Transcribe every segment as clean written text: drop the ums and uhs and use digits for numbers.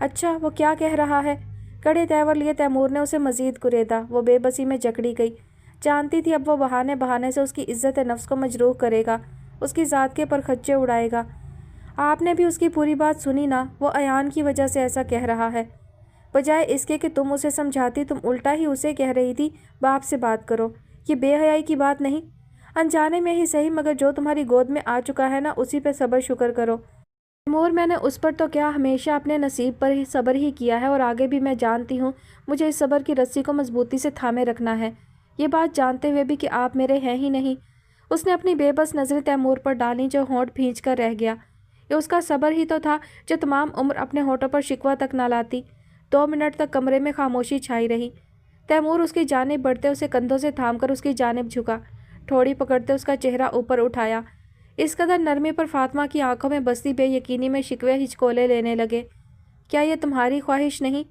اچھا وہ کیا کہہ رہا ہے؟ کڑے تیور لیے تیمور نے اسے مزید کریدا۔ وہ بے بسی میں جکڑی گئی، جانتی تھی اب وہ بہانے بہانے سے اس کی عزت نفس کو مجروح کرے گا، اس کی ذات کے پرخچے اڑائے گا۔ آپ نے بھی اس کی پوری بات سنی نا؟ وہ ایان کی وجہ سے ایسا کہہ رہا ہے۔ بجائے اس کے کہ تم اسے سمجھاتی، تم الٹا ہی اسے کہہ رہی تھی باپ سے بات کرو۔ یہ بے حیائی کی بات نہیں؟ انجانے میں ہی صحیح، مگر جو تمہاری گود میں آ چکا ہے نا، اسی پہ صبر شکر کرو۔ تیمور میں نے اس پر تو کیا، ہمیشہ اپنے نصیب پر ہی صبر ہی کیا ہے، اور آگے بھی میں جانتی ہوں مجھے اس صبر کی رسی کو مضبوطی سے تھامے رکھنا ہے، یہ بات جانتے ہوئے بھی کہ آپ میرے ہیں ہی نہیں۔ اس نے اپنی بے بس نظریں تیمور پر ڈالیں جو ہونٹ بھینچ کر رہ گیا۔ یہ اس کا صبر ہی تو تھا جو تمام عمر اپنے ہونٹوں پر شکوہ تک نہ لاتی۔ 2 منٹ تک کمرے میں خاموشی چھائی رہی۔ تیمور اس کی جانب بڑھتے اسے کندھوں سے تھام کر اس کی جانب جھکا، ٹھوڑی پکڑتے اس کا چہرہ اوپر اٹھایا۔ اس قدر نرمی پر فاطمہ کی آنکھوں میں بستی بے یقینی میں شکوے ہچکولے لینے لگے۔ کیا یہ تمہاری خواہش نہیں؟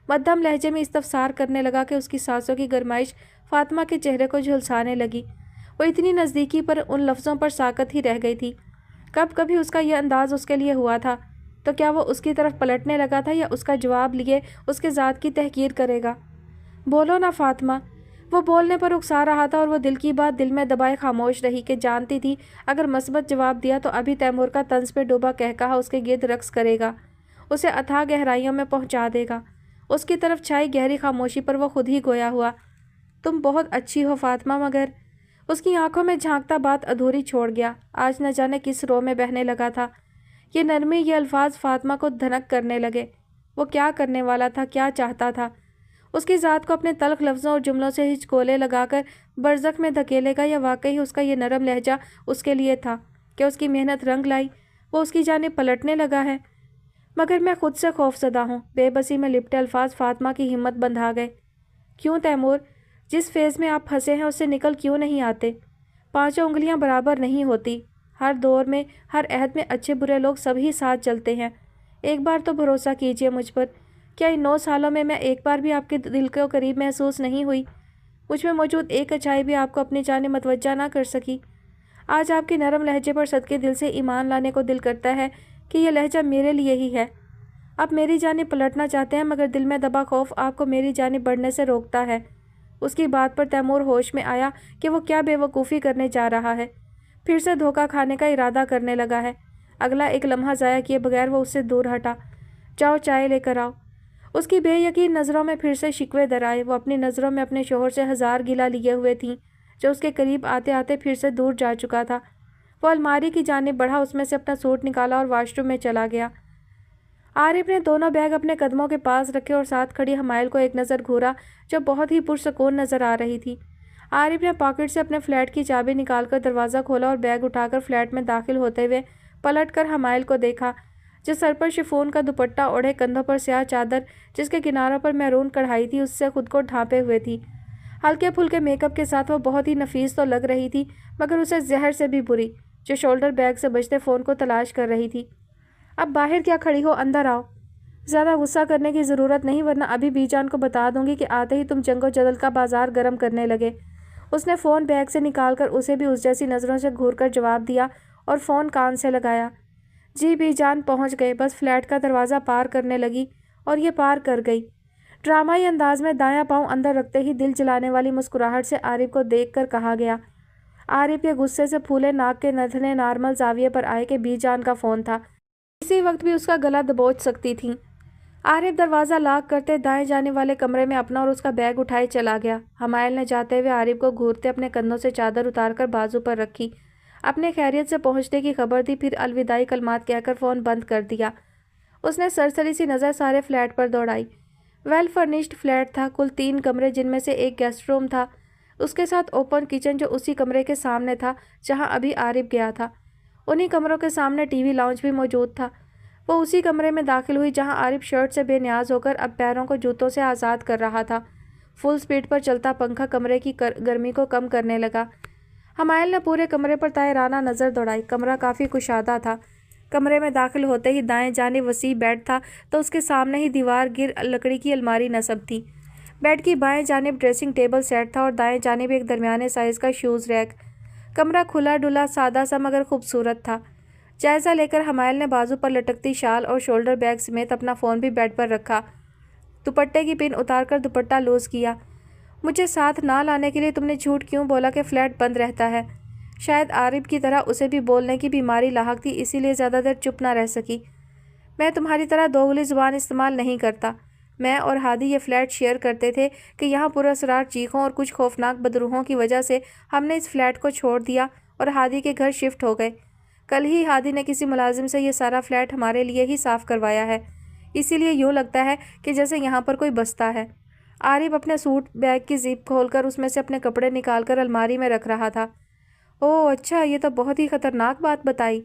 مدھم لہجے میں استفسار کرنے لگا کہ اس کی سانسوں کی گرمائش فاطمہ کے چہرے کو جھلسانے لگی۔ وہ اتنی نزدیکی پر ان لفظوں پر ساکت ہی رہ گئی تھی۔ کب کبھی اس کا یہ انداز اس کے لیے ہوا تھا؟ تو کیا وہ اس کی طرف پلٹنے لگا تھا یا اس کا جواب لیے اس کے ذات کی تحقیر کرے گا؟ بولو نا فاطمہ۔ وہ بولنے پر اکسا رہا تھا اور وہ دل کی بات دل میں دبائے خاموش رہی کہ جانتی تھی اگر مثبت جواب دیا تو ابھی تیمور کا طنز پہ ڈوبا کہا اس کے گرد رقص کرے گا، اسے اتھاہ گہرائیوں میں پہنچا دے گا۔ اس کی طرف چھائی گہری خاموشی پر وہ خود ہی گویا ہوا۔ تم بہت اچھی ہو فاطمہ، مگر اس کی آنکھوں میں جھانکتا بات ادھوری چھوڑ گیا۔ آج نہ جانے کس رو میں بہنے لگا تھا۔ یہ نرمی، یہ الفاظ فاطمہ کو دھنک کرنے لگے۔ وہ کیا کرنے والا تھا، کیا چاہتا تھا؟ اس کی ذات کو اپنے تلخ لفظوں اور جملوں سے ہچکولے لگا کر برزخ میں دھکیلے گا، یا واقعی اس کا یہ نرم لہجہ اس کے لیے تھا کہ اس کی محنت رنگ لائی، وہ اس کی جانب پلٹنے لگا ہے؟ مگر میں خود سے خوف زدہ ہوں۔ بے بسی میں لپٹے الفاظ فاطمہ کی ہمت بندھا گئے۔ کیوں تیمور؟ جس فیز میں آپ پھنسے ہیں اس سے نکل کیوں نہیں آتے؟ 5 انگلیاں برابر نہیں ہوتی۔ ہر دور میں، ہر عہد میں اچھے برے لوگ سب ہی ساتھ چلتے ہیں۔ ایک بار تو بھروسہ کیجیے مجھ پر۔ کیا ان 9 سالوں میں ایک بار بھی آپ کے دل کو قریب محسوس نہیں ہوئی؟ مجھ میں موجود ایک اچھائی بھی آپ کو اپنی جانب متوجہ نہ کر سکی؟ آج آپ کے نرم لہجے پر صدقے دل سے ایمان لانے کو دل کرتا ہے کہ یہ لہجہ میرے لیے ہی ہے۔ آپ میری جانب پلٹنا چاہتے ہیں، مگر دل میں دبا خوف آپ کو میری جانب بڑھنے سے روکتا ہے۔ اس کی بات پر تیمور ہوش میں آیا کہ وہ کیا بے وقوفی کرنے جا رہا ہے۔ پھر سے دھوکہ کھانے کا ارادہ کرنے لگا ہے۔ اگلا ایک لمحہ ضائع کیے بغیر وہ اس سے دور ہٹا۔ جاؤ چائے لے کر آؤ۔ اس کی بے یقین نظروں میں پھر سے شکوے در آئے۔ وہ اپنی نظروں میں اپنے شوہر سے ہزار گلہ لیے ہوئے تھیں، جو اس کے قریب آتے آتے پھر سے دور جا چکا تھا۔ وہ الماری کی جانب بڑھا، اس میں سے اپنا سوٹ نکالا اور واش روم میں چلا گیا۔ عارف نے دونوں بیگ اپنے قدموں کے پاس رکھے اور ساتھ کھڑی حمائل کو ایک نظر گھورا جو بہت ہی پرسکون نظر آ رہی تھی۔ عارف نے پاکٹ سے اپنے فلیٹ کی چابی نکال کر دروازہ کھولا اور بیگ اٹھا کر فلیٹ میں داخل ہوتے ہوئے پلٹ کر حمائل کو دیکھا، جو سر پر شفون کا دوپٹہ اوڑھے، کندھوں پر سیاہ چادر جس کے کناروں پر میرون کڑھائی تھی اس سے خود کو ڈھانپے ہوئے تھی۔ ہلکے پھلکے میک اپ کے ساتھ وہ بہت ہی نفیس تو لگ رہی تھی، مگر اسے زہر سے بھی بری، جو شولڈر بیگ سے بجتے فون کو تلاش کر رہی تھی۔ اب باہر کیا کھڑی ہو، اندر آؤ۔ زیادہ غصہ کرنے کی ضرورت نہیں، ورنہ ابھی بی جان کو بتا دوں گی کہ آتے ہی تم جنگ و جدل کا بازار گرم کرنے لگے۔ اس نے فون بیگ سے نکال کر اسے بھی اس جیسی نظروں سے گھور کر جواب دیا اور فون کان سے لگایا۔ جی بی جان پہنچ گئے، بس فلیٹ کا دروازہ پار کرنے لگی اور یہ پار کر گئی۔ ڈرامائی انداز میں دایاں پاؤں اندر رکھتے ہی دل جلانے والی مسکراہٹ سے عارف کو دیکھ کر کہا گیا۔ عارف یہ غصے سے پھولے ناک کے نتنے نارمل زاویے پر آئے کہ بی جان کا فون تھا، اسی وقت بھی اس کا گلا دبوچ سکتی تھیں۔ عارف دروازہ لاک کرتے دائیں جانے والے کمرے میں اپنا اور اس کا بیگ اٹھائے چلا گیا۔ حمائل نے جاتے ہوئے عارف کو گھورتے اپنے کندھوں سے چادر اتار کر بازو پر رکھی، اپنے خیریت سے پہنچنے کی خبر دی، پھر الوداعی کلمات کہہ کر فون بند کر دیا۔ اس نے سرسری سی نظر سارے فلیٹ پر دوڑائی۔ ویل فرنشڈ فلیٹ تھا، کل 3 کمرے جن میں سے ایک گیسٹ روم تھا، اس کے ساتھ اوپن کچن جو اسی کمرے کے سامنے تھا جہاں ابھی عارف گیا تھا۔ انہی کمروں کے سامنے ٹی وی لاؤنج بھی موجود تھا۔ وہ اسی کمرے میں داخل ہوئی جہاں عارف شرٹ سے بے نیاز ہو کر اب پیروں کو جوتوں سے آزاد کر رہا تھا۔ فل سپیڈ پر چلتا پنکھا کمرے کی گرمی کو کم کرنے لگا۔ حمائل نے پورے کمرے پر طائرانہ نظر دوڑائی۔ کمرہ کافی کشادہ تھا۔ کمرے میں داخل ہوتے ہی دائیں جانب وسیع بیڈ تھا تو اس کے سامنے ہی دیوار گر لکڑی کی الماری نصب تھی۔ بیڈ کی بائیں جانب ڈریسنگ ٹیبل سیٹ تھا اور دائیں جانب ایک درمیانے سائز کا شوز ریک۔ کمرہ کھلا ڈلا، سادہ سا مگر خوبصورت تھا۔ جائزہ لے کر حمائل نے بازو پر لٹکتی شال اور شولڈر بیگ سمیت اپنا فون بھی بیڈ پر رکھا، دوپٹے کی پن اتار کر دوپٹہ لوز کیا۔ مجھے ساتھ نہ لانے کے لیے تم نے جھوٹ کیوں بولا کہ فلیٹ بند رہتا ہے؟ شاید عارب کی طرح اسے بھی بولنے کی بیماری لاحق تھی، اسی لیے زیادہ دیر چپ نہ رہ سکی۔ میں تمہاری طرح دوغلی زبان استعمال نہیں کرتا۔ میں اور ہادی یہ فلیٹ شیئر کرتے تھے کہ یہاں پراسرار چیخوں اور کچھ خوفناک بدروحوں کی وجہ سے ہم نے اس فلیٹ کو چھوڑ دیا اور ہادی کے گھر شفٹ ہو گئے۔ کل ہی ہادی نے کسی ملازم سے یہ سارا فلیٹ ہمارے لیے ہی صاف کروایا ہے، اسی لیے یوں لگتا ہے کہ جیسے یہاں پر کوئی بستا ہے۔ عارب اپنے سوٹ بیگ کی زپ کھول کر اس میں سے اپنے کپڑے نکال کر الماری میں رکھ رہا تھا۔ اوہ اچھا، یہ تو بہت ہی خطرناک بات بتائی۔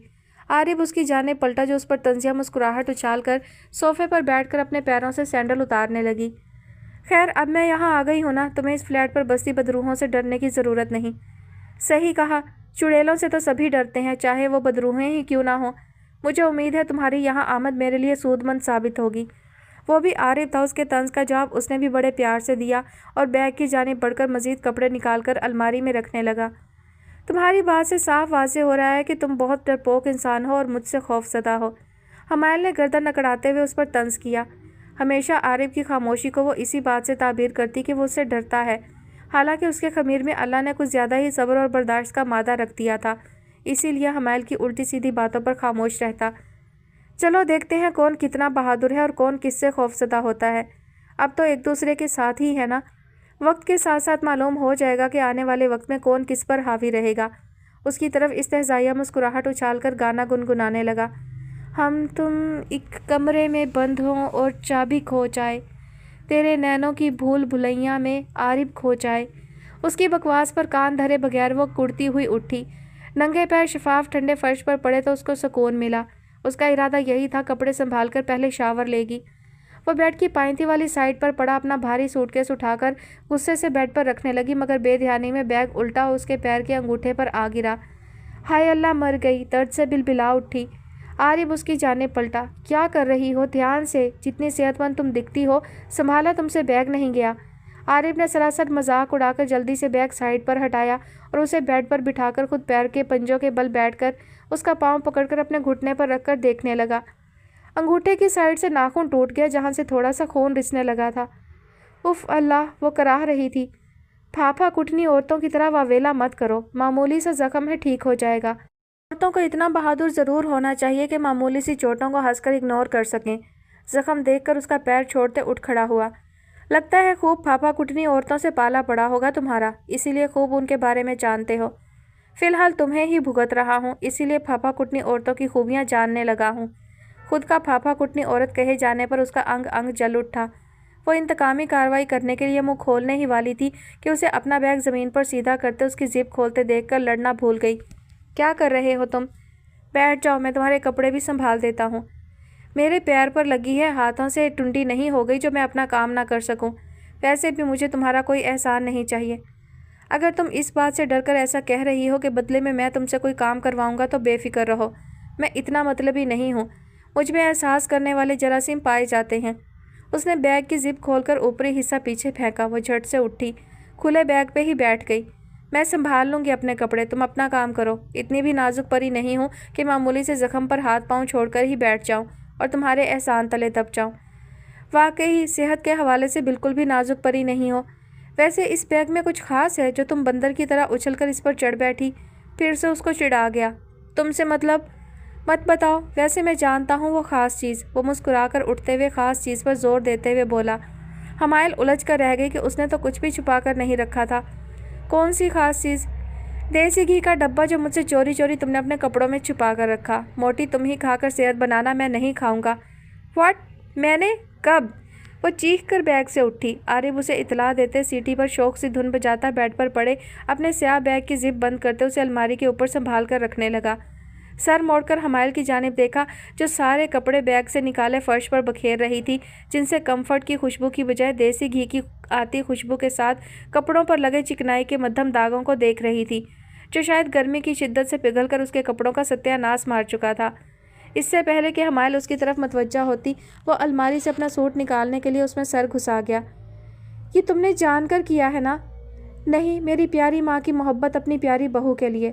عارب اس کی جانب پلٹا جو اس پر طنزیہ مسکراہٹ اچھال کر صوفے پر بیٹھ کر اپنے پیروں سے سینڈل اتارنے لگی۔ خیر اب میں یہاں آ گئی ہوں نا، تمہیں اس فلیٹ پر بستی بدروحوں سے ڈرنے کی ضرورت نہیں۔ صحیح کہا، چڑیلوں سے تو سبھی ڈرتے ہیں، چاہے وہ بدروحیں ہی کیوں نہ ہوں۔ مجھے امید ہے تمہاری یہاں آمد میرے لیے سود مند ثابت ہوگی۔ وہ بھی عارب تھا، اس کے طنز کا جواب اس نے بھی بڑے پیار سے دیا اور بیگ کی جانب بڑھ کر مزید کپڑے نکال کر الماری میں رکھنے لگا۔ تمہاری بات سے صاف واضح ہو رہا ہے کہ تم بہت ڈرپوک انسان ہو اور مجھ سے خوف زدہ ہو۔ حمائل نے گردن اکڑاتے ہوئے اس پر طنز کیا۔ ہمیشہ عارب کی خاموشی کو وہ اسی بات سے تعبیر کرتی کہ وہ اس سے ڈرتا ہے، حالانکہ اس کے خمیر میں اللہ نے کچھ زیادہ ہی صبر اور برداشت کا مادہ رکھ دیا تھا، اسی لیے حمائل کی الٹی سیدھی باتوں پر خاموش رہتا۔ چلو دیکھتے ہیں کون کتنا بہادر ہے اور کون کس سے خوف زدہ ہوتا ہے۔ اب تو ایک دوسرے کے ساتھ ہی ہے نا، وقت کے ساتھ ساتھ معلوم ہو جائے گا کہ آنے والے وقت میں کون کس پر حاوی رہے گا۔ اس کی طرف استہزائیہ مسکراہٹ اچھال کر گانا گنگنانے لگا۔ ہم تم ایک کمرے میں بند ہوں اور چابی کھو جائے، تیرے نینوں کی بھول بھلیاں میں عارب کھو جائے۔ اس کی بکواس پر کان دھرے بغیر وہ کڑتی ہوئی اٹھی۔ ننگے پیر شفاف ٹھنڈے فرش پر پڑے تو اس کو سکون ملا۔ اس کا ارادہ یہی تھا، کپڑے سنبھال کر پہلے شاور لے گی۔ وہ بیڈ کی پائنتی والی سائڈ پر پڑا اپنا بھاری سوٹ کیس اٹھا کر غصے سے بیڈ پر رکھنے لگی، مگر بے دھیانی میں بیگ الٹا اس کے پیر کے انگوٹھے پر آ گرا۔ ہائے اللہ، مر گئی، درد سے بلبلا اٹھی۔ عارب اس کی جانب پلٹا۔ کیا کر رہی ہو؟ دھیان سے، جتنی صحت مند تم دکھتی ہو، سنبھالا تم سے بیگ نہیں گیا۔ عارب نے سراسر مذاق اڑا کر جلدی سے بیگ سائڈ پر ہٹایا اور اسے بیڈ پر بٹھا کر خود پیر کے پنجوں کے بل بیٹھ کر اس کا پاؤں پکڑ کر اپنے گھٹنے پر رکھ کر دیکھنے لگا۔ انگوٹھے کی سائڈ سے ناخن ٹوٹ گیا جہاں سے تھوڑا سا خون رسنے لگا تھا۔ اف اللہ، وہ کراہ رہی تھی۔ پھاپھا کٹنی عورتوں کی طرح واویلا مت کرو، معمولی سا زخم ہے، ٹھیک ہو جائے گا۔ عورتوں کو اتنا بہادر ضرور ہونا چاہیے کہ معمولی سی چوٹوں کو ہنس کر اگنور کر سکیں۔ زخم دیکھ کر اس کا پیر چھوڑتے اٹھ کھڑا ہوا۔ لگتا ہے خوب پھاپھا کٹنی عورتوں سے پالا پڑا ہوگا تمہارا، اسی لیے خوب ان کے بارے میں جانتے ہو۔ فی الحال تمہیں ہی بھگت رہا ہوں، اسی لیے پھاپھا کٹنی عورتوں کی خوبیاں جاننے لگا ہوں۔ خود کا پھاپھا کٹنی عورت کہے جانے پر اس کا انگ انگ جل اٹھا۔ وہ انتقامی کارروائی کرنے کے لیے منہ کھولنے ہی والی تھی کہ اسے اپنا بیگ زمین پر سیدھا کرتے اس کی زپ کھولتے دیکھ کر لڑنا بھول گئی۔ کیا کر رہے ہو تم؟ بیٹھ جاؤ، میں تمہارے کپڑے بھی سنبھال دیتا ہوں۔ میرے پیر پر لگی ہے، ہاتھوں سے ٹنڈی نہیں ہو گئی جو میں اپنا کام نہ کر سکوں۔ ویسے بھی مجھے تمہارا کوئی احسان نہیں چاہیے۔ اگر تم اس بات سے ڈر کر ایسا کہہ رہی ہو کہ بدلے میں تم سے کوئی کام کرواؤں گا تو بے فکر رہو، میں اتنا مطلبی نہیں ہوں۔ مجھ میں احساس کرنے والے جراثیم پائے جاتے ہیں۔ اس نے بیگ کی زپ کھول کر اوپری حصہ پیچھے پھینکا۔ وہ جھٹ سے اٹھی، کھلے بیگ پہ ہی بیٹھ گئی۔ میں سنبھال لوں گی اپنے کپڑے، تم اپنا کام کرو۔ اتنی بھی نازک پری نہیں ہوں کہ معمولی سے زخم پر ہاتھ پاؤں چھوڑ کر ہی بیٹھ جاؤں اور تمہارے احسان تلے دب جاؤں۔ واقعی صحت کے حوالے سے بالکل بھی نازک پری نہیں ہو۔ ویسے اس بیگ میں کچھ خاص ہے جو تم بندر کی طرح اچھل کر اس پر چڑھ بیٹھی؟ پھر سے اس کو چڑھا گیا۔ تم سے مطلب؟ مت بتاؤ، ویسے میں جانتا ہوں وہ خاص چیز۔ وہ مسکرا کر اٹھتے ہوئے خاص چیز پر زور دیتے ہوئے بولا۔ حمائل الجھ کر رہ گئی کہ اس نے تو کچھ بھی چھپا کر نہیں رکھا تھا۔ کون سی خاص چیز؟ دیسی گھی کا ڈبہ جو مجھ سے چوری چوری تم نے اپنے کپڑوں میں چھپا کر رکھا۔ موٹی تم ہی کھا کر صحت بنانا، میں نہیں کھاؤں گا۔ واٹ؟ میں نے؟ کب؟ وہ چیخ کر بیگ سے اٹھی۔ عارب اسے اطلاع دیتے سیٹی پر شوق سی دھن بجاتا بیڈ پر پڑے اپنے سیاہ بیگ کی زپ بند کرتے اسے الماری کے اوپر سنبھال کر رکھنے لگا۔ سر موڑ کر حمائل کی جانب دیکھا جو سارے کپڑے بیگ سے نکالے فرش پر بکھیر رہی تھی، جن سے کمفرٹ کی خوشبو کی بجائے دیسی گھی کی آتی خوشبو کے ساتھ کپڑوں پر لگے چکنائی کے مدھم داغوں کو دیکھ رہی تھی، جو شاید گرمی کی شدت سے پگھل کر اس کے کپڑوں کا ستیہ ناش مار چکا تھا۔ اس سے پہلے کہ حمائل اس کی طرف متوجہ ہوتی، وہ الماری سے اپنا سوٹ نکالنے کے لیے اس میں سر گھسا گیا۔ یہ تم نے جان کر کیا ہے نا؟ نہیں، میری پیاری ماں کی محبت اپنی پیاری بہو کے لیے۔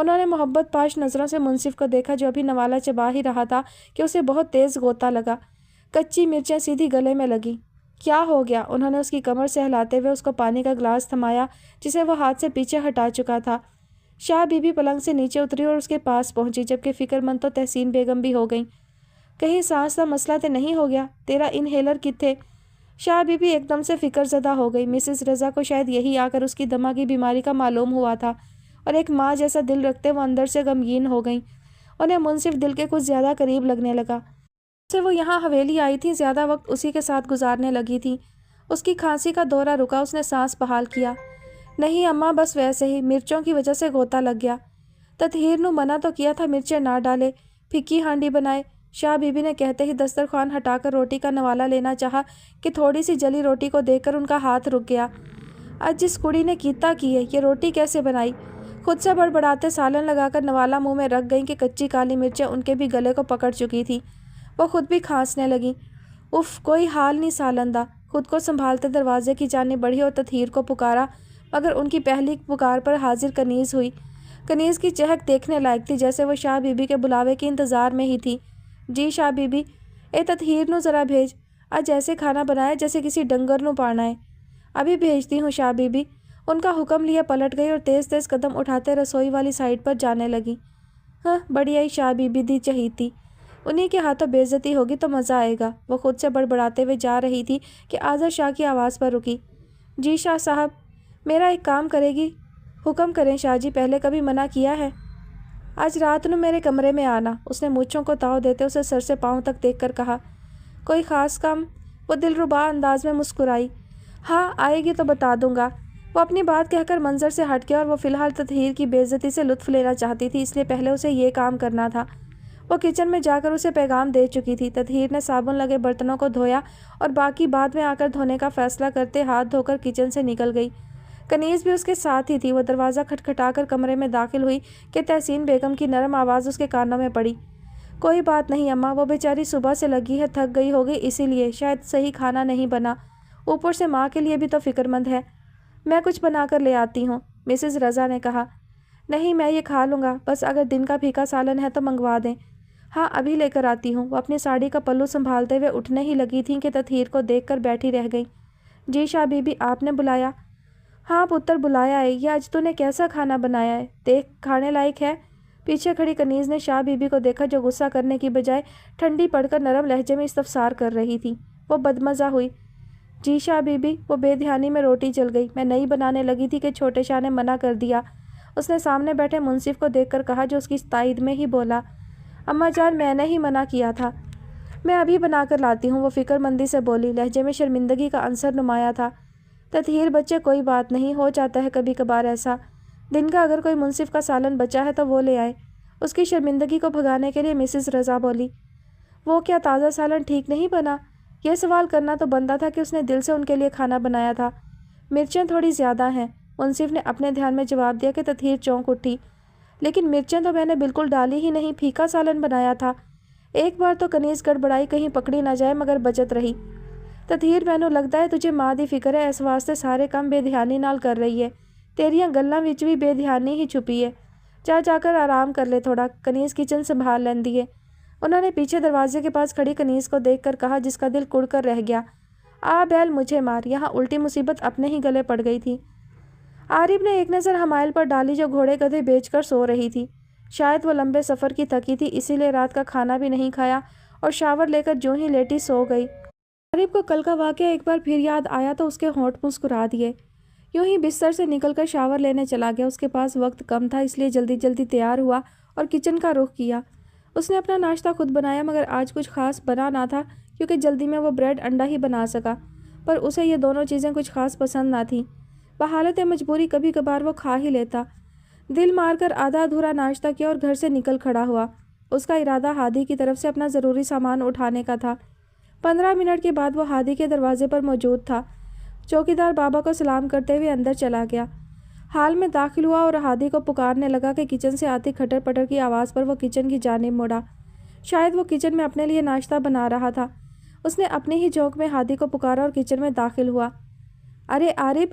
انہوں نے محبت پاش نظروں سے منصف کو دیکھا جو ابھی نوالا چبا ہی رہا تھا کہ اسے بہت تیز غوطہ لگا۔ کچی مرچیں سیدھی گلے میں لگی۔ کیا ہو گیا؟ انہوں نے اس کی کمر سے ہلاتے ہوئے اس کو پانی کا گلاس تھمایا جسے وہ ہاتھ سے پیچھے ہٹا چکا تھا۔ شاہ بی بی پلنگ سے نیچے اتری اور اس کے پاس پہنچی، جبکہ فکر مند تو تحسین بیگم بھی ہو گئیں۔ کہیں سانس کا مسئلہ تے نہیں ہو گیا؟ تیرا انہیلر کتھے؟ شاہ بی بی ایک دم سے فکر زدہ ہو گئی۔ مسز رضا کو شاید یہی آ کر اس کی دمہ کی بیماری کا معلوم ہوا تھا، اور ایک ماں جیسا دل رکھتے وہ اندر سے غمگین ہو گئیں۔ انہیں منصف دل کے کچھ زیادہ قریب لگنے لگا۔ سے وہ یہاں حویلی آئی تھی، زیادہ وقت اسی کے ساتھ گزارنے لگی تھی۔ اس کی کھانسی کا دورہ رکا، اس نے سانس بحال کیا۔ نہیں اماں، بس ویسے ہی مرچوں کی وجہ سے غوطہ لگ گیا۔ تطہیر نو منع تو کیا تھا مرچیں نہ ڈالے، پھکی ہانڈی بنائے۔ شاہ بی بی نے کہتے ہی دسترخوان ہٹا کر روٹی کا نوالا لینا چاہا کہ تھوڑی سی جلی روٹی کو دیکھ کر ان کا ہاتھ رک گیا۔ آج جس کڑی نے کیتا کی ہے، یہ روٹی کیسے بنائی؟ خود سے بڑبڑاتے سالن لگا کر نوالا منہ میں رکھ گئیں کہ کچی کالی مرچیں ان کے بھی گلے کو پکڑ چکی تھی۔ وہ خود بھی کھانسنے لگیں۔ اف، کوئی حال نہیں سالن دا۔ خود کو سنبھالتے دروازے کی جانب بڑھی اور تطہیر کو پکارا، مگر ان کی پہلی پکار پر حاضر کنیز ہوئی۔ کنیز کی چہک دیکھنے لائق تھی، جیسے وہ شاہ بی بی کے بلاوے کے انتظار میں ہی تھی۔ جی شاہ بی بی، اے تطہیر نو ذرا بھیج، آج ایسے کھانا بنایا جیسے کسی ڈنگر نو پانا ہے۔ ابھی بھیجتی ہوں شاہ بی بی۔ ان کا حکم لیے پلٹ گئی اور تیز تیز قدم اٹھاتے رسوئی والی سائڈ پر جانے لگی۔ ہاں، بڑی آئی شاہ بی بی دی چہیتی، انہی کے ہاتھوں بے عزتی ہوگی تو مزہ آئے گا۔ وہ خود سے بڑبڑاتے ہوئے جا رہی تھی کہ آذر شاہ کی آواز پر رکی۔ جی شاہ صاحب، میرا ایک کام کرے گی؟ حکم کریں شاہ جی، پہلے کبھی منع کیا ہے؟ آج رات نو میرے کمرے میں آنا۔ اس نے مونچھوں کو تاؤ دیتے اسے سر سے پاؤں تک دیکھ کر کہا۔ کوئی خاص کام؟ وہ دلربا انداز میں مسکرائی۔ ہاں، آئے گی تو بتا دوں گا۔ وہ اپنی بات کہہ کر منظر سے ہٹ گیا، اور وہ فی الحال تطہیر کی بے عزتی سے لطف لینا چاہتی تھی، اس لیے پہلے اسے یہ کام کرنا تھا۔ وہ کچن میں جا کر اسے پیغام دے چکی تھی۔ تطہیر نے صابن لگے برتنوں کو دھویا اور باقی بعد میں آ کر دھونے کا فیصلہ کرتے ہاتھ دھو کر کچن سے نکل گئی۔ کنیز بھی اس کے ساتھ ہی تھی۔ وہ دروازہ کھٹکھٹا کر کمرے میں داخل ہوئی کہ تحسین بیگم کی نرم آواز اس کے کانوں میں پڑی۔ کوئی بات نہیں اماں، وہ بیچاری صبح سے لگی ہے، تھک گئی ہوگی، اسی لیے شاید صحیح کھانا نہیں بنا، اوپر سے ماں کے لیے بھی تو فکر مند ہے۔ میں کچھ بنا کر لے آتی ہوں، مسز رضا نے کہا۔ نہیں، میں یہ کھا لوں گا، بس اگر دن کا پھیکا سالن ہے تو منگوا دیں۔ ہاں، ابھی لے کر آتی ہوں۔ وہ اپنی ساڑی کا پلو سنبھالتے ہوئے اٹھنے ہی لگی تھیں کہ تطہیر کو دیکھ کر بیٹھی رہ گئیں۔ جی شاہ بی بی، آپ نے بلایا؟ ہاں پتر، بلایا ہے۔ یہ آج تو نے کیسا کھانا بنایا ہے، دیکھ کھانے لائق ہے؟ پیچھے کھڑی کنیز نے شاہ بی بی کو دیکھا جو غصہ کرنے کی بجائے ٹھنڈی پڑ کر نرم لہجے میں استفسار کر رہی تھی۔ وہ بدمزہ ہوئی۔ جی شاہ بی بی، وہ بے دھیانی میں روٹی جل گئی۔ میں نہیں بنانے لگی تھی کہ چھوٹے شاہ نے منع کر دیا۔ اس نے سامنے بیٹھے منصف کو دیکھ کر کہا جو اس کی تائید میں ہی بولا۔ اماں جان، میں نے ہی منع کیا تھا۔ میں ابھی بنا کر لاتی ہوں، وہ فکر مندی سے بولی، لہجے میں شرمندگی کا عنصر نمایاں تھا۔ تطہیر بچے، کوئی بات نہیں، ہو جاتا ہے کبھی کبھار ایسا۔ دن کا اگر کوئی منصف کا سالن بچا ہے تو وہ لے آئے۔ اس کی شرمندگی کو بھگانے کے لیے مسز رضا بولی۔ وہ کیا تازہ سالن ٹھیک نہیں بنا؟ یہ سوال کرنا تو بنتا تھا کہ اس نے دل سے ان کے لیے کھانا بنایا تھا۔ مرچیں تھوڑی زیادہ ہیں، منصف نے اپنے دھیان میں جواب دیا کہ تطہیر چونک اٹھی۔ لیکن مرچیں تو میں نے بالکل ڈالی ہی نہیں، پھیکا سالن بنایا تھا۔ ایک بار تو کنیز گڑبڑائی کہیں پکڑی نہ جائے، مگر بچت رہی۔ تطہیر، مینوں لگتا ہے تجھے ماں دی فکر ہے، اس واسطے سارے کام بے دھیانی نال کر رہی ہے۔ تیریاں گلاں وچ بھی بے دھیانی ہی چھپی ہے۔ جا کر آرام کر لے تھوڑا، کنیز کچن سنبھال لیندی ہے۔ انہوں نے پیچھے دروازے کے پاس کھڑی کنیز کو دیکھ کر کہا جس کا دل کڑ کر رہ گیا۔ آ بیل مجھے مار، یہاں الٹی مصیبت اپنے ہی گلے پڑ گئی تھی۔ عارف نے ایک نظر حمائل پر ڈالی جو گھوڑے گدھے بیچ کر سو رہی تھی۔ شاید وہ لمبے سفر کی تھکی تھی، اسی لیے رات کا کھانا بھی نہیں کھایا اور شاور لے کر جوں ہی لیٹی سو گئی۔ عارف کو کل کا واقعہ ایک بار پھر یاد آیا تو اس کے ہونٹ مسکرا دیے۔ یوں ہی بستر سے نکل کر شاور لینے چلا گیا۔ اس کے پاس وقت کم تھا، اس لیے جلدی جلدی تیار ہوا اور کچن کا رخ کیا۔ اس نے اپنا ناشتہ خود بنایا، مگر آج کچھ خاص بنا نہ تھا کیونکہ جلدی میں وہ بریڈ انڈا ہی بنا سکا، پر اسے یہ دونوں چیزیں کچھ خاص پسند نہ تھیں۔ بحالت مجبوری کبھی کبھار وہ کھا ہی لیتا۔ دل مار کر آدھا ادھورا ناشتہ کیا اور گھر سے نکل کھڑا ہوا۔ اس کا ارادہ ہادی کی طرف سے اپنا ضروری سامان اٹھانے کا تھا۔ 15 منٹ کے بعد وہ ہادی کے دروازے پر موجود تھا۔ چوکیدار بابا کو سلام کرتے ہوئے اندر چلا گیا۔ حال میں داخل ہوا اور ہادی کو پکارنے لگا کہ کچن سے آتی کھٹر پٹر کی آواز پر وہ کچن کی جانب مڑا۔ شاید وہ کچن میں اپنے لیے ناشتہ بنا رہا تھا۔ اس نے اپنی ہی جھونک میں ہادی کو پکارا اور کچن میں داخل ہوا۔ ارے عارف!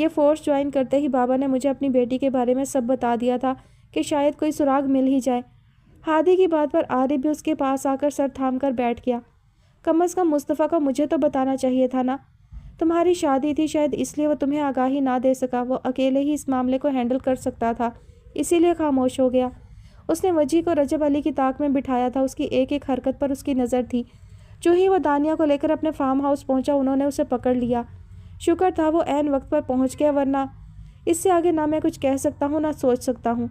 یہ فورس جوائن کرتے ہی بابا نے مجھے اپنی بیٹی کے بارے میں سب بتا دیا تھا کہ شاید کوئی سراغ مل ہی جائے۔ ہادی کی بات پر عارف بھی اس کے پاس آ کر سر تھام کر بیٹھ گیا۔ کم از کم مصطفیٰ کو مجھے تو بتانا چاہیے تھا نا، تمہاری شادی تھی، شاید اس لیے وہ تمہیں آگاہی نہ دے سکا، وہ اکیلے ہی اس معاملے کو ہینڈل کر سکتا تھا، اسی لیے خاموش ہو گیا۔ اس نے وجی کو رجب علی کی طاق میں بٹھایا تھا، اس کی ایک ایک حرکت پر اس کی نظر تھی۔ جو ہی وہ دانیہ کو لے کر اپنے فارم ہاؤس پہنچا انہوں نے اسے پکڑ لیا۔ شکر تھا وہ عین وقت پر پہنچ گیا، ورنہ اس سے آگے نہ میں کچھ کہہ سکتا ہوں نہ سوچ سکتا ہوں۔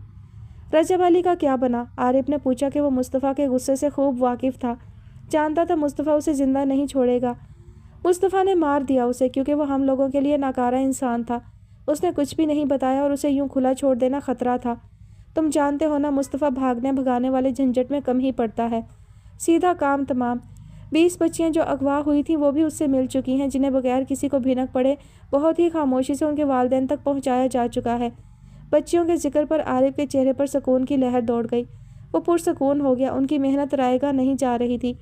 رجب علی کا کیا بنا؟ عارف نے پوچھا کہ وہ مصطفیٰ کے غصے سے خوب واقف تھا، جانتا تھا مصطفیٰ اسے زندہ نہیں چھوڑے گا۔ مصطفیٰ نے مار دیا اسے کیونکہ وہ ہم لوگوں کے لیے ناکارہ انسان تھا۔ اس نے کچھ بھی نہیں بتایا اور اسے یوں کھلا چھوڑ دینا خطرہ تھا۔ تم جانتے ہو نا مصطفیٰ بھاگنے بھگانے والے جھنجٹ میں کم ہی پڑتا ہے، سیدھا کام تمام۔ 20 بچیاں جو اغوا ہوئی تھیں وہ بھی اس سے مل چکی ہیں، جنہیں بغیر کسی کو بھنک پڑے بہت ہی خاموشی سے ان کے والدین تک پہنچایا جا چکا ہے۔ بچیوں کے ذکر پر عارف کے چہرے پر سکون کی لہر دوڑ گئی، وہ پرسکون ہو گیا۔ ان کی محنت رائے گاہ نہیں جا رہی تھی۔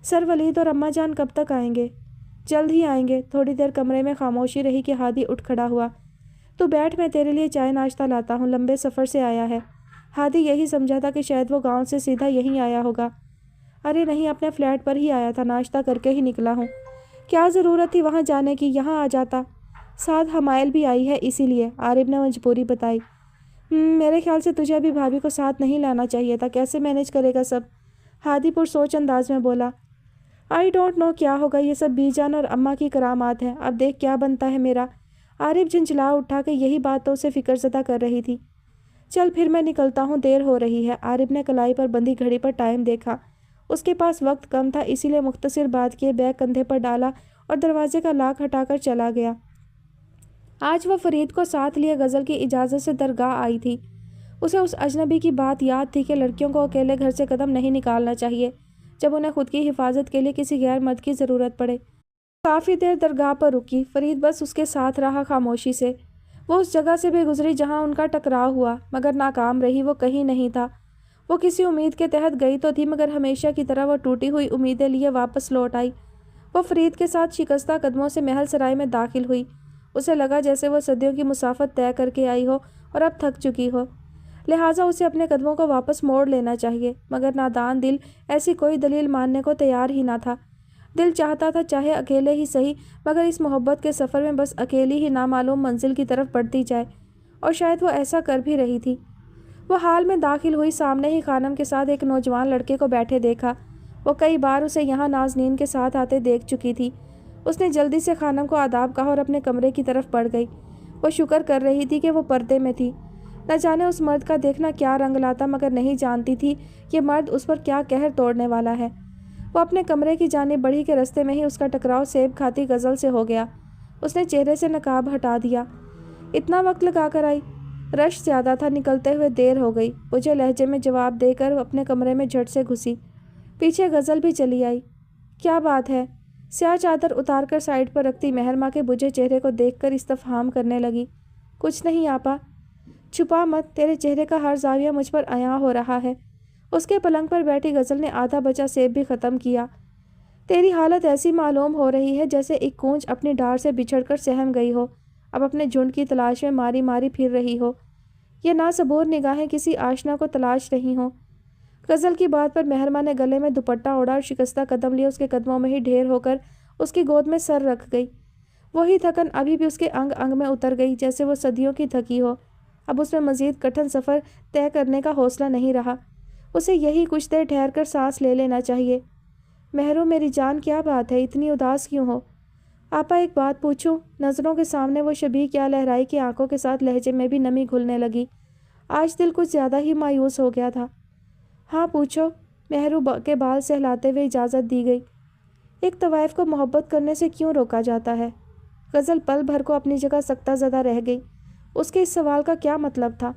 سر ولید اور اماں جان کب تک آئیں گے؟ جلد ہی آئیں گے۔ تھوڑی دیر کمرے میں خاموشی رہی کہ ہادی اٹھ کھڑا ہوا۔ تو بیٹھ، میں تیرے لیے چائے ناشتہ لاتا ہوں، لمبے سفر سے آیا ہے۔ ہادی یہی سمجھا تھا کہ شاید وہ گاؤں سے سیدھا یہیں آیا ہوگا۔ ارے نہیں، اپنے فلیٹ پر ہی آیا تھا، ناشتہ کر کے ہی نکلا ہوں۔ کیا ضرورت تھی وہاں جانے کی، یہاں آ جاتا۔ ساتھ حمائل بھی آئی ہے اسی لیے، عارف نے مجبوری بتائی۔ میرے خیال سے تجھے ابھی بھابھی کو ساتھ نہیں لانا چاہیے تھا، کیسے مینیج کرے گا سب؟ ہادی پرسوچ انداز میں بولا۔ آئی ڈونٹ نو کیا ہوگا، یہ سب بی جان اور اماں کی کرامات ہیں، اب دیکھ کیا بنتا ہے میرا۔ عارف جھنجھلا اٹھا کہ یہی بات تو اسے فکر زدہ کر رہی تھی۔ چل پھر میں نکلتا ہوں، دیر ہو رہی ہے۔ عارف نے کلائی پر بندھی گھڑی پر ٹائم دیکھا، اس کے پاس وقت کم تھا، اسی لیے مختصر بات کیے بیگ کندھے پر ڈالا اور دروازے کا لاک ہٹا کر چلا گیا۔ آج وہ فرید کو ساتھ لیے غزل کی اجازت سے درگاہ آئی تھی۔ اسے اس اجنبی کی بات یاد تھی کہ لڑکیوں کو اکیلے گھر سے قدم نہیں نکالنا چاہیے جب انہیں خود کی حفاظت کے لیے کسی غیر مرد کی ضرورت پڑے۔ کافی دیر درگاہ پر رکی، فرید بس اس کے ساتھ رہا خاموشی سے۔ وہ اس جگہ سے بھی گزری جہاں ان کا ٹکراؤ ہوا، مگر ناکام رہی، وہ کہیں نہیں تھا۔ وہ کسی امید کے تحت گئی تو تھی، مگر ہمیشہ کی طرح وہ ٹوٹی ہوئی امیدیں لیے واپس لوٹ آئی۔ وہ فرید کے ساتھ شکستہ قدموں سے محل سرائے میں داخل ہوئی۔ اسے لگا جیسے وہ صدیوں کی مسافت طے کر کے آئی ہو اور اب تھک چکی ہو، لہٰذا اسے اپنے قدموں کو واپس موڑ لینا چاہیے، مگر نادان دل ایسی کوئی دلیل ماننے کو تیار ہی نہ تھا۔ دل چاہتا تھا چاہے اکیلے ہی صحیح، مگر اس محبت کے سفر میں بس اکیلی ہی نامعلوم منزل کی طرف بڑھتی جائے، اور شاید وہ ایسا کر بھی رہی تھی۔ وہ حال میں داخل ہوئی، سامنے ہی خانم کے ساتھ ایک نوجوان لڑکے کو بیٹھے دیکھا۔ وہ کئی بار اسے یہاں نازنین کے ساتھ آتے دیکھ چکی تھی۔ اس نے جلدی سے خانم کو آداب کہا اور اپنے کمرے کی طرف بڑھ گئی۔ وہ شکر کر رہی تھی کہ وہ پردے میں تھی، نہ جانے اس مرد کا دیکھنا کیا رنگ لاتا، مگر نہیں جانتی تھی یہ مرد اس پر کیا قہر توڑنے والا ہے۔ وہ اپنے کمرے کی جانب بڑھی کہ رستے میں ہی اس کا ٹکراؤ سیب کھاتی غزل سے ہو گیا۔ اس نے چہرے سے نقاب ہٹا دیا۔ اتنا وقت لگا کر آئی؟ رش زیادہ تھا، نکلتے ہوئے دیر ہو گئی، مجھے لہجے میں جواب دے کر اپنے کمرے میں جھٹ سے گھسی۔ پیچھے غزل بھی چلی آئی۔ کیا بات ہے؟ سیاہ چادر اتار کر سائڈ پر رکھتی مہرماں کے بجھے چہرے کو دیکھ کر استفہام کرنے لگی۔ کچھ نہیں آپا۔ چھپا مت، تیرے چہرے کا ہر زاویہ مجھ پر عیاں ہو رہا ہے۔ اس کے پلنگ پر بیٹھی غزل نے آدھا بچا سیب بھی ختم کیا۔ تیری حالت ایسی معلوم ہو رہی ہے جیسے ایک کونچ اپنی ڈار سے بچھڑ کر سہم گئی ہو، اب اپنے جھنڈ کی تلاش میں ماری ماری پھر رہی ہو، یہ ناصبور نگاہیں کسی آشنا کو تلاش رہی ہوں۔ غزل کی بات پر مہرماں نے گلے میں دوپٹہ اوڑھا اور شکستہ قدم لیے اس کے قدموں میں ہی ڈھیر ہو کر اس کی گود میں سر رکھ گئی۔ وہی تھکن ابھی بھی اس کے انگ انگ میں اتر گئی، جیسے وہ صدیوں کی تھکی ہو۔ اب اس میں مزید کٹھن سفر طے کرنے کا حوصلہ نہیں رہا، اسے یہی کچھ دیر ٹھہر کر سانس لے لینا چاہیے۔ مہرو میری جان، کیا بات ہے، اتنی اداس کیوں ہو؟ آپا ایک بات پوچھوں؟ نظروں کے سامنے وہ شبیہ کیا لہرائی کہ آنکھوں کے ساتھ لہجے میں بھی نمی گھلنے لگی۔ آج دل کچھ زیادہ ہی مایوس ہو گیا تھا۔ ہاں پوچھو، مہرو کے بال سہلاتے ہوئے اجازت دی گئی۔ ایک طوائف کو محبت کرنے سے کیوں روکا جاتا ہے؟ غزل پل بھر کو اپنی جگہ سکتہ زدہ رہ گئی۔ اس کے اس سوال کا کیا مطلب تھا؟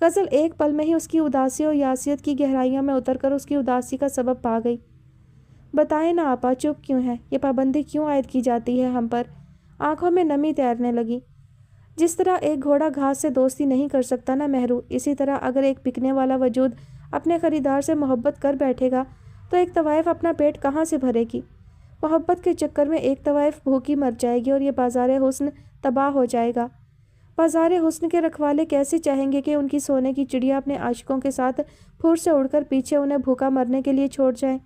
غزل ایک پل میں ہی اس کی اداسی اور یاسیت کی گہرائیوں میں اتر کر اس کی اداسی کا سبب پا گئی۔ بتائیں نا آپا، چپ کیوں ہے؟ یہ پابندی کیوں عائد کی جاتی ہے ہم پر؟ آنکھوں میں نمی تیرنے لگی۔ جس طرح ایک گھوڑا گھاس سے دوستی نہیں کر سکتا نا مہرو، اسی طرح اگر ایک بکنے والا وجود اپنے خریدار سے محبت کر بیٹھے گا تو ایک طوائف اپنا پیٹ کہاں سے بھرے گی؟ محبت کے چکر میں ایک طوائف بھوکی مر جائے گی اور یہ بازار حسن تباہ ہو جائے گا۔ بازار حسن کے رکھوالے کیسے چاہیں گے کہ ان کی سونے کی چڑیا اپنے عاشقوں کے ساتھ پھور سے اڑ کر پیچھے انہیں بھوکا مرنے کے لیے چھوڑ جائیں؟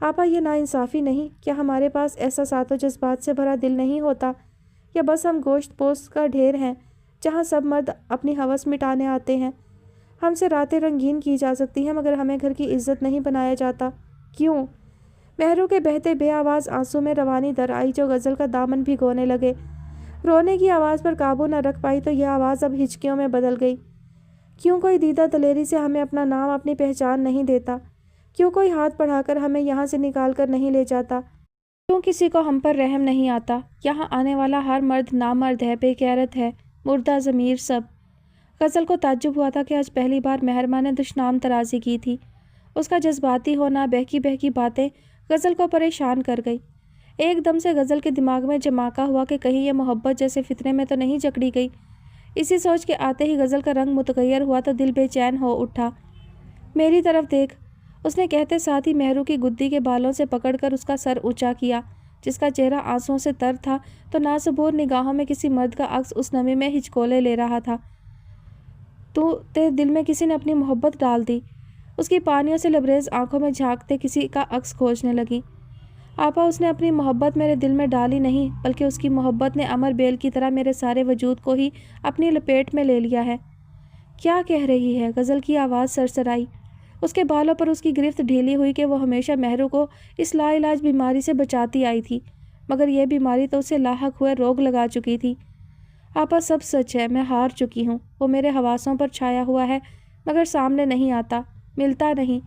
آپا، یہ ناانصافی نہیں؟ کیا ہمارے پاس احساسات و جذبات سے بھرا دل نہیں ہوتا؟ یا بس ہم گوشت پوست کا ڈھیر ہیں جہاں سب مرد اپنی ہوس مٹانے آتے ہیں؟ ہم سے راتیں رنگین کی جا سکتی ہیں مگر ہمیں گھر کی عزت نہیں بنایا جاتا، کیوں؟ مہرو کے بہتے بے آواز آنسوں میں روانی در آئی جو غزل کا دامن بھگونے لگے۔ رونے کی آواز پر قابو نہ رکھ پائی تو یہ آواز اب ہچکیوں میں بدل گئی۔ کیوں کوئی دیدہ دلیری سے ہمیں اپنا نام اپنی پہچان نہیں دیتا؟ کیوں کوئی ہاتھ بڑھا کر ہمیں یہاں سے نکال کر نہیں لے جاتا؟ کیوں کسی کو ہم پر رحم نہیں آتا؟ یہاں آنے والا ہر مرد نامرد ہے، بے غیرت ہے، مردہ ضمیر سب۔ غزل کو تعجب ہوا تھا کہ آج پہلی بار مہرماں نے دشنام ترازی کی تھی۔ اس کا جذباتی ہونا، بہکی بہکی باتیں غزل کو پریشان کر گئی۔ ایک دم سے غزل کے دماغ میں جماکا ہوا کہ کہیں یہ محبت جیسے فتنے میں تو نہیں جکڑی گئی۔ اسی سوچ کے آتے ہی غزل کا رنگ متغیر ہوا تو دل بے چین ہو اٹھا۔ میری طرف دیکھ، اس نے کہتے ساتھ ہی مہرو کی گدی کے بالوں سے پکڑ کر اس کا سر اونچا کیا، جس کا چہرہ آنسوؤں سے تر تھا تو ناصبور نگاہوں میں کسی مرد کا عکس اس نمی میں ہچکولے لے رہا تھا۔ تیرے دل میں کسی نے اپنی محبت ڈال دی؟ اس کی پانیوں سے لبریز آنکھوں میں جھانکتے کسی کا عکس کھوجنے لگی۔ آپا، اس نے اپنی محبت میرے دل میں ڈالی نہیں، بلکہ اس کی محبت نے امر بیل کی طرح میرے سارے وجود کو ہی اپنی لپیٹ میں لے لیا ہے۔ کیا کہہ رہی ہے؟ غزل کی آواز سرسرائی۔ اس کے بالوں پر اس کی گرفت ڈھیلی ہوئی کہ وہ ہمیشہ مہرو کو اس لا علاج بیماری سے بچاتی آئی تھی، مگر یہ بیماری تو اسے لاحق ہوئے روگ لگا چکی تھی۔ آپا، سب سچ ہے، میں ہار چکی ہوں۔ وہ میرے حواسوں پر چھایا ہوا ہے مگر سامنے نہیں آتا، ملتا نہیں۔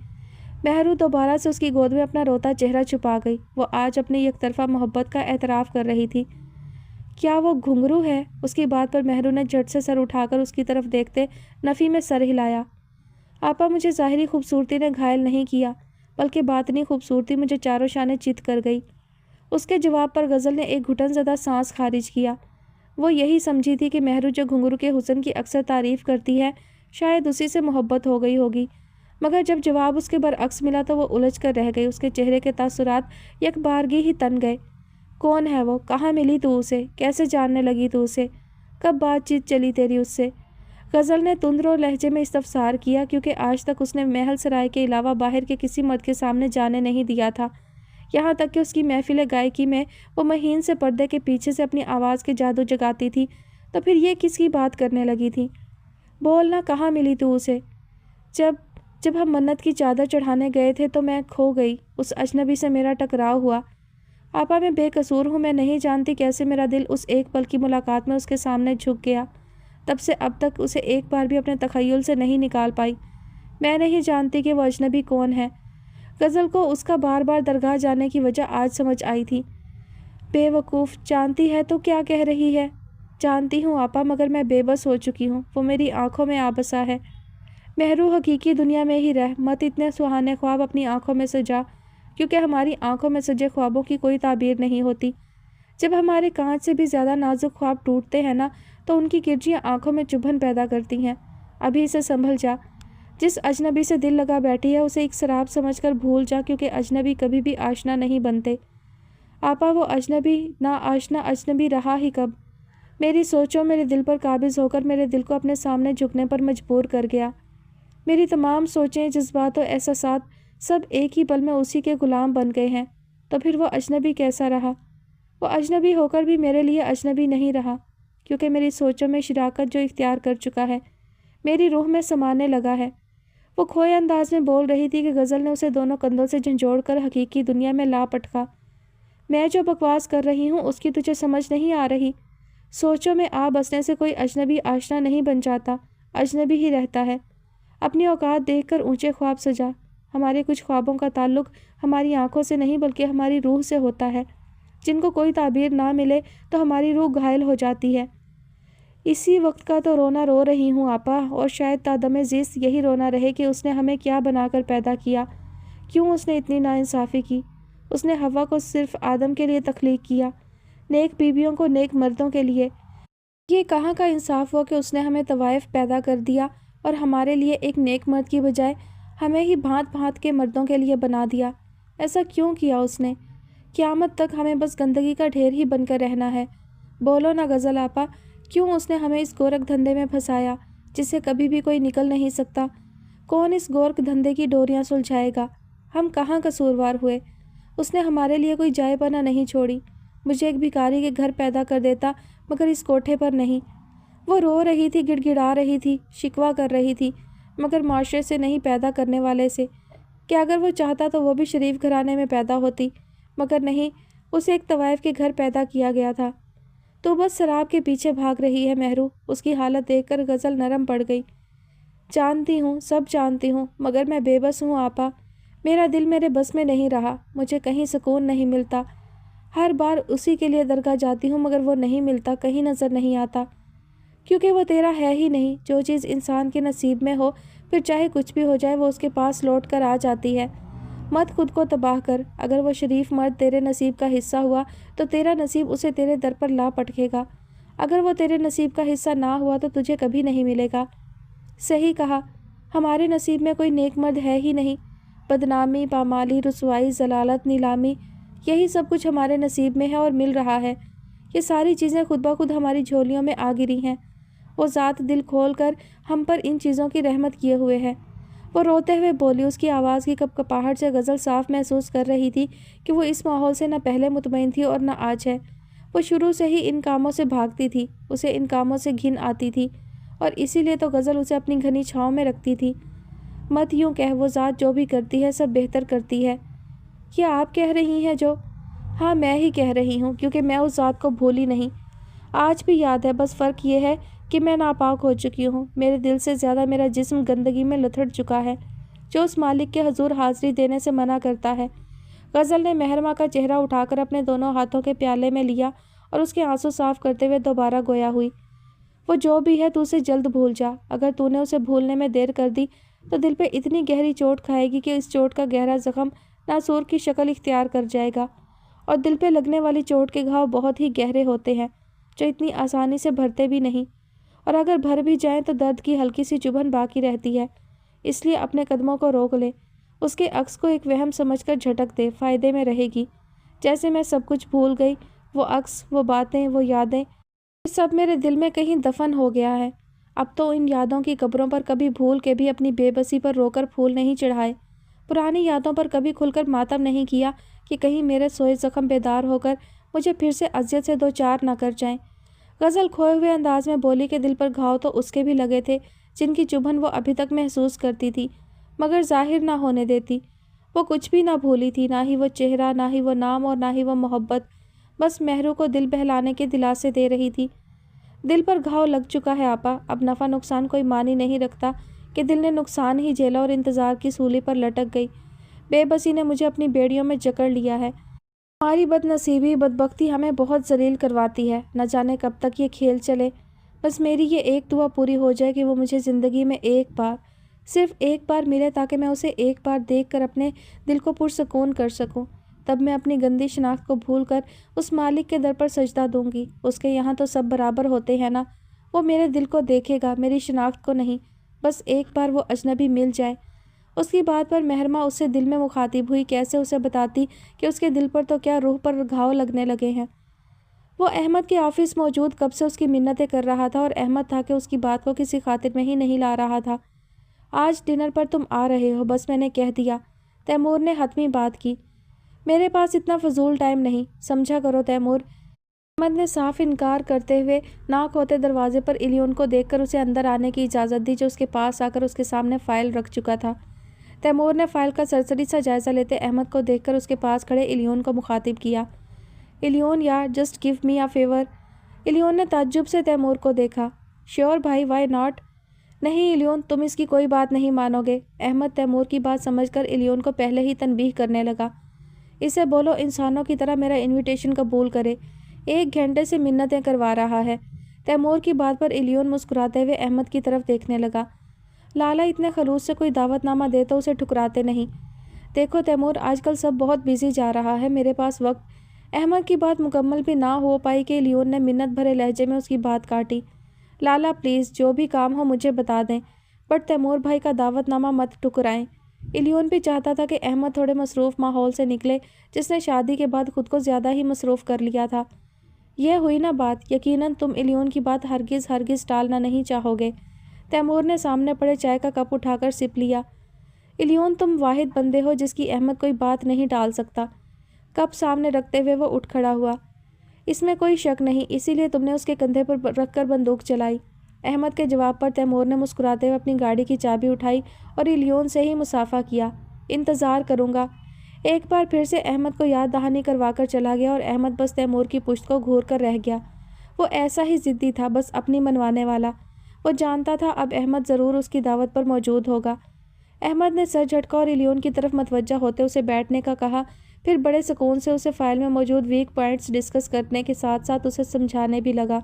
مہرو دوبارہ سے اس کی گود میں اپنا روتا چہرہ چھپا گئی۔ وہ آج اپنی یک طرفہ محبت کا اعتراف کر رہی تھی۔ کیا وہ گھنگرو ہے؟ اس کی بات پر مہرو نے جھٹ سے سر اٹھا کر اس کی طرف دیکھتے نفی میں سر ہلایا۔ آپا، مجھے ظاہری خوبصورتی نے گھائل نہیں کیا، بلکہ باطنی خوبصورتی مجھے چاروں شانے چت کر گئی۔ اس کے جواب پر غزل نے ایک گھٹن زدہ سانس خارج کیا۔ وہ یہی سمجھی تھی کہ مہرو جو گھنگرو کے حسن کی اکثر تعریف کرتی ہے شاید اسی سے محبت ہو گئی ہوگی، مگر جب جواب اس کے برعکس ملا تو وہ الجھ کر رہ گئی۔ اس کے چہرے کے تاثرات یک بارگی ہی تن گئے۔ کون ہے وہ؟ کہاں ملی تو اسے؟ کیسے جاننے لگی تو اسے؟ کب بات چیت چلی تیری اس سے؟ غزل نے تندرو لہجے میں استفسار کیا، کیونکہ آج تک اس نے محل سرائے کے علاوہ باہر کے کسی مرد کے سامنے جانے نہیں دیا تھا، یہاں تک کہ اس کی محفل گائکی میں وہ مہین سے پردے کے پیچھے سے اپنی آواز کے جادو جگاتی تھی، تو پھر یہ کس کی بات کرنے لگی تھی؟ بولنا، کہاں ملی تو اسے؟ جب ہم منت کی چادر چڑھانے گئے تھے تو میں کھو گئی، اس اجنبی سے میرا ٹکراؤ ہوا۔ آپا، میں بے قصور ہوں، میں نہیں جانتی کیسے میرا دل اس ایک پل کی ملاقات میں اس کے سامنے جھک گیا۔ تب سے اب تک اسے ایک بار بھی اپنے تخیل سے نہیں نکال پائی۔ میں نہیں جانتی کہ وہ اجنبی کون ہے۔ غزل کو اس کا بار بار درگاہ جانے کی وجہ آج سمجھ آئی تھی۔ بے وقوف، جانتی ہے تو کیا کہہ رہی ہے؟ جانتی ہوں آپا، مگر میں بے بس ہو چکی ہوں، وہ میری آنکھوں میں آبسا ہے۔ مہرو، حقیقی دنیا میں ہی رہ، مت اتنے سہانے خواب اپنی آنکھوں میں سجا، کیونکہ ہماری آنکھوں میں سجے خوابوں کی کوئی تعبیر نہیں ہوتی۔ جب ہمارے کانچ سے بھی زیادہ نازک خواب ٹوٹتے ہیں نا تو ان کی گرجیاں آنکھوں میں چبھن پیدا کرتی ہیں۔ ابھی سے سنبھل جا۔ جس اجنبی سے دل لگا بیٹھی ہے اسے ایک سراب سمجھ کر بھول جا، کیونکہ اجنبی کبھی بھی آشنا نہیں بنتے۔ آپا، وہ اجنبی نا آشنا اجنبی رہا ہی کب؟ میری سوچوں میرے دل پر قابض ہو کر میرے دل کو اپنے سامنے جھکنے پر مجبور کر گیا۔ میری تمام سوچیں، جذبات و احساسات سب ایک ہی پل میں اسی کے غلام بن گئے ہیں۔ تو پھر وہ اجنبی کیسا رہا؟ وہ اجنبی ہو کر بھی میرے لیے اجنبی نہیں رہا، کیونکہ میری سوچوں میں شراکت جو اختیار کر چکا ہے، میری روح میں سمانے لگا ہے۔ وہ کھوئے انداز میں بول رہی تھی کہ غزل نے اسے دونوں کندھوں سے جھنجھوڑ کر حقیقی دنیا میں لا پٹکا۔ میں جو بکواس کر رہی ہوں اس کی تجھے سمجھ نہیں آ رہی۔ سوچوں میں آ بسنے سے کوئی اجنبی آشنا نہیں بن جاتا، اجنبی ہی رہتا ہے۔ اپنی اوقات دیکھ کر اونچے خواب سجا۔ ہمارے کچھ خوابوں کا تعلق ہماری آنکھوں سے نہیں بلکہ ہماری روح سے ہوتا ہے، جن کو کوئی تعبیر نہ ملے تو ہماری روح گھائل ہو جاتی ہے۔ اسی وقت کا تو رونا رو رہی ہوں آپا، اور شاید تا دم زیست یہی رونا رہے کہ اس نے ہمیں کیا بنا کر پیدا کیا، کیوں اس نے اتنی ناانصافی کی۔ اس نے حوا کو صرف آدم کے لیے تخلیق کیا، نیک بیویوں کو نیک مردوں کے لیے۔ یہ کہاں کا انصاف ہوا کہ اس نے ہمیں طوائف پیدا کر دیا اور ہمارے لیے ایک نیک مرد کی بجائے ہمیں ہی بھانت بھانت کے مردوں کے لیے بنا دیا۔ ایسا کیوں کیا اس نے؟ قیامت تک ہمیں بس گندگی کا ڈھیر ہی بن کر رہنا ہے۔ بولو نا غزل آپا، کیوں اس نے ہمیں اس گورکھ دھندے میں پھنسایا جس سے کبھی بھی کوئی نکل نہیں سکتا؟ کون اس گورکھ دھندے کی ڈوریاں سلجھائے گا؟ ہم کہاں قصوروار ہوئے؟ اس نے ہمارے لیے کوئی جائے پناہ نہیں چھوڑی۔ مجھے ایک بھکاری کے گھر پیدا کر دیتا، مگر اس کوٹھے پر نہیں۔ وہ رو رہی تھی، گڑ گڑا رہی تھی، شکوہ کر رہی تھی، مگر معاشرے سے نہیں، پیدا کرنے والے سے، کہ اگر وہ چاہتا تو وہ بھی شریف گھرانے میں پیدا ہوتی، مگر نہیں، اسے ایک طوائف کے گھر پیدا کیا گیا تھا۔ تو بس شراب کے پیچھے بھاگ رہی ہے مہرو۔ اس کی حالت دیکھ کر غزل نرم پڑ گئی۔ جانتی ہوں، سب جانتی ہوں، مگر میں بے بس ہوں آپا۔ میرا دل میرے بس میں نہیں رہا، مجھے کہیں سکون نہیں ملتا۔ ہر بار اسی کے لیے درگاہ جاتی ہوں، مگر وہ نہیں ملتا، کہیں نظر نہیں آتا، کیونکہ وہ تیرا ہے ہی نہیں۔ جو چیز انسان کے نصیب میں ہو، پھر چاہے کچھ بھی ہو جائے، وہ اس کے پاس لوٹ کر آ جاتی ہے۔ مت خود کو تباہ کر۔ اگر وہ شریف مرد تیرے نصیب کا حصہ ہوا تو تیرا نصیب اسے تیرے در پر لا پٹکے گا۔ اگر وہ تیرے نصیب کا حصہ نہ ہوا تو تجھے کبھی نہیں ملے گا۔ صحیح کہا، ہمارے نصیب میں کوئی نیک مرد ہے ہی نہیں۔ بدنامی، پامالی، رسوائی، ضلالت، نیلامی، یہی سب کچھ ہمارے نصیب میں ہے اور مل رہا ہے۔ یہ ساری چیزیں خود بخود ہماری جھولیوں میں آ گری ہیں۔ وہ ذات دل کھول کر ہم پر ان چیزوں کی رحمت کیے ہوئے ہے۔ وہ روتے ہوئے بولی۔ اس کی آواز کی کپکپاہٹ سے غزل صاف محسوس کر رہی تھی کہ وہ اس ماحول سے نہ پہلے مطمئن تھی اور نہ آج ہے۔ وہ شروع سے ہی ان کاموں سے بھاگتی تھی، اسے ان کاموں سے گھن آتی تھی، اور اسی لیے تو غزل اسے اپنی گھنی چھاؤں میں رکھتی تھی۔ مت یوں کہہ، وہ ذات جو بھی کرتی ہے سب بہتر کرتی ہے۔ یہ آپ کہہ رہی ہیں جو؟ ہاں، میں ہی کہہ رہی ہوں، کیونکہ میں اس ذات کو بھولی نہیں۔ آج بھی یاد ہے، بس فرق یہ ہے کہ میں ناپاک ہو چکی ہوں۔ میرے دل سے زیادہ میرا جسم گندگی میں لتھڑ چکا ہے، جو اس مالک کے حضور حاضری دینے سے منع کرتا ہے۔ غزل نے مہرماں کا چہرہ اٹھا کر اپنے دونوں ہاتھوں کے پیالے میں لیا اور اس کے آنسو صاف کرتے ہوئے دوبارہ گویا ہوئی۔ وہ جو بھی ہے تو اسے جلد بھول جا۔ اگر تو نے اسے بھولنے میں دیر کر دی تو دل پہ اتنی گہری چوٹ کھائے گی کہ اس چوٹ کا گہرا زخم ناسور کی شکل اختیار کر جائے گا، اور دل پہ لگنے والی چوٹ کے گھاؤ بہت ہی گہرے ہوتے ہیں، جو اتنی آسانی سے بھرتے بھی نہیں، اور اگر بھر بھی جائیں تو درد کی ہلکی سی چبھن باقی رہتی ہے۔ اس لیے اپنے قدموں کو روک لے، اس کے عکس کو ایک وہم سمجھ کر جھٹک دے، فائدے میں رہے گی۔ جیسے میں سب کچھ بھول گئی، وہ عکس، وہ باتیں، وہ یادیں، یہ سب میرے دل میں کہیں دفن ہو گیا ہے۔ اب تو ان یادوں کی قبروں پر کبھی بھول کے بھی اپنی بے بسی پر رو کر پھول نہیں چڑھائے، پرانی یادوں پر کبھی کھل کر ماتم نہیں کیا کہ کہیں میرے سوئے زخم بیدار ہو کر مجھے پھر سے اذیت سے دو چار نہ کر جائیں۔ غزل کھوئے ہوئے انداز میں بولی کہ دل پر گھاؤ تو اس کے بھی لگے تھے جن کی چبھن وہ ابھی تک محسوس کرتی تھی، مگر ظاہر نہ ہونے دیتی۔ وہ کچھ بھی نہ بھولی تھی، نہ ہی وہ چہرہ، نہ ہی وہ نام، اور نہ ہی وہ محبت، بس مہرو کو دل بہلانے کے دلاسے دے رہی تھی۔ دل پر گھاؤ لگ چکا ہے آپا، اب نفع نقصان کوئی معنی نہیں رکھتا کہ دل نے نقصان ہی جھیلا اور انتظار کی سولی پر لٹک گئی۔ بے بسی نے مجھے اپنی بیڑیوں میں جکڑ لیا ہے۔ ہماری بد نصیبی، بدبختی ہمیں بہت ذلیل کرواتی ہے، نہ جانے کب تک یہ کھیل چلے۔ بس میری یہ ایک دعا پوری ہو جائے کہ وہ مجھے زندگی میں ایک بار، صرف ایک بار ملے، تاکہ میں اسے ایک بار دیکھ کر اپنے دل کو پرسکون کر سکوں۔ تب میں اپنی گندی شناخت کو بھول کر اس مالک کے در پر سجدہ دوں گی۔ اس کے یہاں تو سب برابر ہوتے ہیں نا، وہ میرے دل کو دیکھے گا، میری شناخت کو نہیں۔ بس ایک بار وہ اجنبی مل جائے۔ اس کی بات پر مہرماں اس سے دل میں مخاطب ہوئی، کیسے اسے بتاتی کہ اس کے دل پر تو کیا روح پر گھاؤ لگنے لگے ہیں۔ وہ احمد کے آفس موجود کب سے اس کی منتیں کر رہا تھا، اور احمد تھا کہ اس کی بات کو کسی خاطر میں ہی نہیں لا رہا تھا۔ آج ڈنر پر تم آ رہے ہو، بس میں نے کہہ دیا، تیمور نے حتمی بات کی۔ میرے پاس اتنا فضول ٹائم نہیں، سمجھا کرو تیمور۔ احمد نے صاف انکار کرتے ہوئے ناک ہوتے دروازے پر الیون کو دیکھ کر اسے اندر آنے کی اجازت دی، جو اس کے پاس آ کر اس کے سامنے فائل رکھ چکا تھا۔ تیمور نے فائل کا سرسری سا جائزہ لیتے احمد کو دیکھ کر اس کے پاس کھڑے الیون کو مخاطب کیا۔ الیون یار، جسٹ گیو می اے فیور۔ الیون نے تعجب سے تیمور کو دیکھا۔ شیور بھائی، وائی ناٹ؟ نہیں الیون، تم اس کی کوئی بات نہیں مانو گے۔ احمد تیمور کی بات سمجھ کر الیون کو پہلے ہی تنبیہ کرنے لگا۔ اسے بولو انسانوں کی طرح میرا انویٹیشن قبول کرے، 1 گھنٹے سے منتیں کروا رہا ہے۔ تیمور کی بات پر الیون مسکراتے ہوئے احمد کی طرف دیکھنے لگا۔ لالا اتنے خلوص سے کوئی دعوت نامہ دے تو اسے ٹھکراتے نہیں۔ دیکھو تیمور، آج کل سب بہت بیزی جا رہا ہے، میرے پاس وقت۔ احمد کی بات مکمل بھی نہ ہو پائی کہ الیون نے منت بھرے لہجے میں اس کی بات کاٹی۔ لالا پلیز، جو بھی کام ہو مجھے بتا دیں، بٹ تیمور بھائی کا دعوت نامہ مت ٹھکرائیں۔ الیون بھی چاہتا تھا کہ احمد تھوڑے مصروف ماحول سے نکلے، جس نے شادی کے بعد خود کو زیادہ ہی مصروف کر لیا تھا۔ یہ ہوئی نا بات، یقیناً تم الیون کی بات ہرگز ٹالنا نہیں چاہو گے۔ تیمور نے سامنے پڑے چائے کا کپ اٹھا کر سپ لیا۔ الیون، تم واحد بندے ہو جس کی احمد کوئی بات نہیں ٹال سکتا۔ کپ سامنے رکھتے ہوئے وہ اٹھ کھڑا ہوا۔ اس میں کوئی شک نہیں، اسی لیے تم نے اس کے کندھے پر رکھ کر بندوق چلائی۔ احمد کے جواب پر تیمور نے مسکراتے ہوئے اپنی گاڑی کی چابی اٹھائی اور الیون سے ہی مصافحہ کیا۔ انتظار کروں گا۔ ایک بار پھر سے احمد کو یاد دہانی کروا کر چلا گیا اور احمد بس تیمور کی پشت کو گھور کر رہ گیا۔ وہ ایسا ہی ضدی تھا، بس اپنی منوانے والا۔ وہ جانتا تھا اب احمد ضرور اس کی دعوت پر موجود ہوگا۔ احمد نے سر جھٹکا اور الیون کی طرف متوجہ ہوتے اسے بیٹھنے کا کہا، پھر بڑے سکون سے اسے فائل میں موجود ویک پوائنٹس ڈسکس کرنے کے ساتھ ساتھ اسے سمجھانے بھی لگا۔